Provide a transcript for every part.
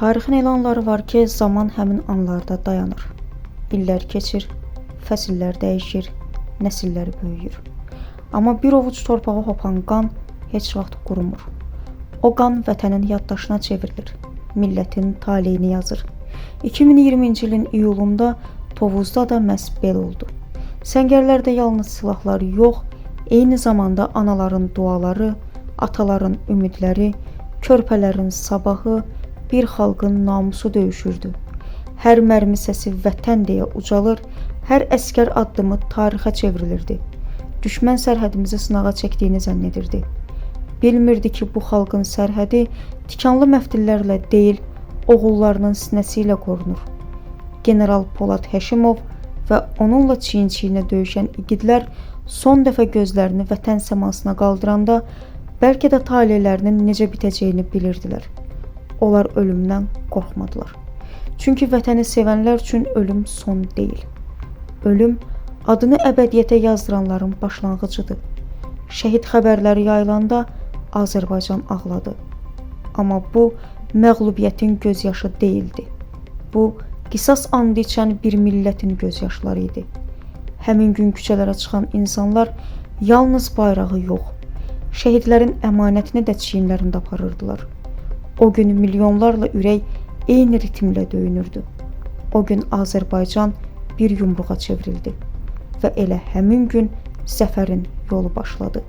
Tarixin elə anları var ki, zaman həmin anlarda dayanır. İllər keçir, fəsillər dəyişir, nəsillər böyüyür. Amma bir ovuc torpağa hopan qan heç vaxt qurumur. O qan vətənin yaddaşına çevrilir, millətin taleyini yazır. 2020-ci ilin iyulunda Tovuzda da məhz belə oldu. Səngərlərdə yalnız silahlar yox, eyni zamanda anaların duaları, ataların ümidləri, körpələrin sabahı, bir xalqın namusu döyüşürdü. Hər mərmi səsi vətən deyə ucalır, hər əskər addımı tarixə çevrilirdi. Düşmən sərhədimizi sınağa çəkdiyini zənn edirdi. Bilmirdi ki, bu xalqın sərhədi tikanlı məftillərlə deyil, oğullarının sinəsi ilə qorunur. General Polad Həşimov və onunla çiyin-çiyinə döyüşən igidlər son dəfə gözlərini vətən səmasına qaldıranda bəlkə də taleylərinin necə bitəcəyini bilirdilər. Onlar ölümdən qorxmadılar. Çünki vətəni sevənlər üçün ölüm son deyil. Ölüm adını əbədiyyətə yazdıranların başlanğıcıdır. Şəhid xəbərləri yayılanda Azərbaycan ağladı. Amma bu məğlubiyyətin gözyaşı deyildi. Bu qisas andı içən bir millətin gözyaşları idi. Həmin gün küçələrə çıxan insanlar yalnız bayrağı yox, şəhidlərin əmanətini də çiyinlərində aparırdılar. O gün milyonlarla ürək eyni ritmlə döyünürdü. O gün Azərbaycan bir yumruğa çevrildi və elə həmin gün zəfərin yolu başladı.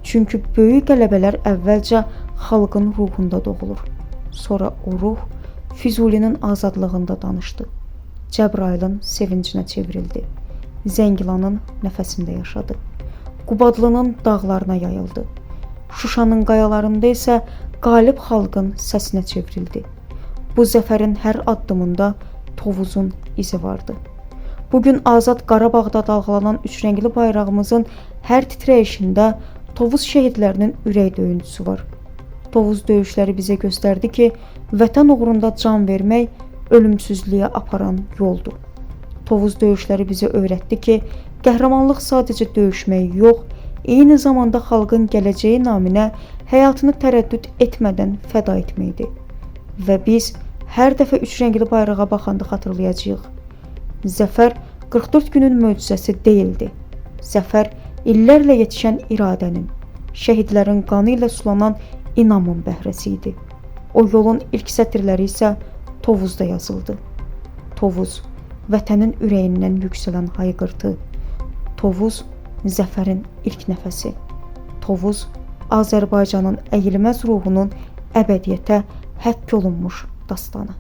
Çünki böyük qələbələr əvvəlcə xalqın ruhunda doğulur. Sonra o ruh Füzulinin azadlığında danışdı. Cəbrayılın sevincinə çevrildi. Zəngilanın nəfəsində yaşadı. Qubadlının dağlarına yayıldı. Şuşanın qayalarında isə qalib xalqın səsinə çevrildi. Bu zəfərin hər addımında Tovuzun izi vardı. Bugün azad Qarabağda dalğalanan üçrəngli bayrağımızın hər titrəyişində Tovuz şəhidlərinin ürək döyüntüsü var. Tovuz döyüşləri bizə göstərdi ki, vətən uğrunda can vermək ölümsüzlüyə aparan yoldur. Tovuz döyüşləri bizə öyrətdi ki, qəhrəmanlıq sadəcə döyüşmək yox, eyni zamanda xalqın gələcəyi naminə həyatını tərəddüd etmədən fəda etməkdir. Və biz hər dəfə üçrəngli bayrağa baxanda xatırlayacağıq. Zəfər 44 günün möcüzəsi deyildi. Zəfər illərlə yetişən iradənin, şəhidlərin qanı ilə sulanan inamın bəhrəsi idi. O yolun ilk sətirləri isə Tovuzda yazıldı. Tovuz, vətənin ürəyindən yüksələn hayqırtı. Tovuz, zəfərin ilk nəfəsi. Tovuz, Azərbaycanın əyilməz ruhunun əbədiyyətə həkk olunmuş dastanı.